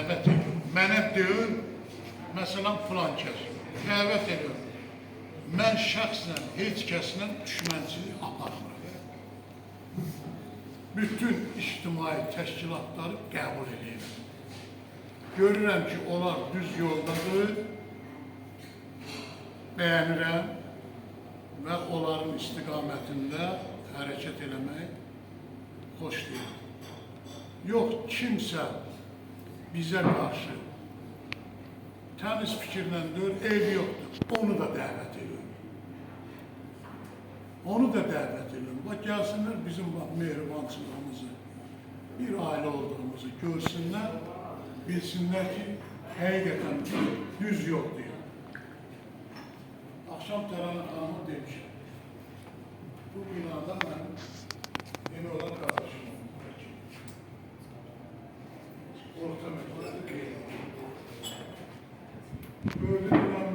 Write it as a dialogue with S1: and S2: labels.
S1: dəvət ediyorum. Mənə deyil, məsələn, filan kəs. Dəvət ediyorum. Mən şəxsən heç kəslə düşmənçilik aparmıram. Bütün ictimai təşkilatları qəbul edirəm. Görürəm ki, onlar düz yoldadır, bəyənirəm və onların istiqamətində hərəkət eləmək xoş deyil. Yox, kimsə bizə qarşı təmiz fikirlə deyir, eybi yoxdur, onu da dəvət edir. Onu da dəvət edir. Bax, gəlsinlər bizim mehribançılığımızı, bir ailə olduğumuzu görsünlər, bilsinlər ki, həqiqətən düz yox deyil. Axşam Təranə xanımı demişəm. Bu binada mənim yeni olan qardaşım olmaq. Orta məqalədə qeyd. Böyle bir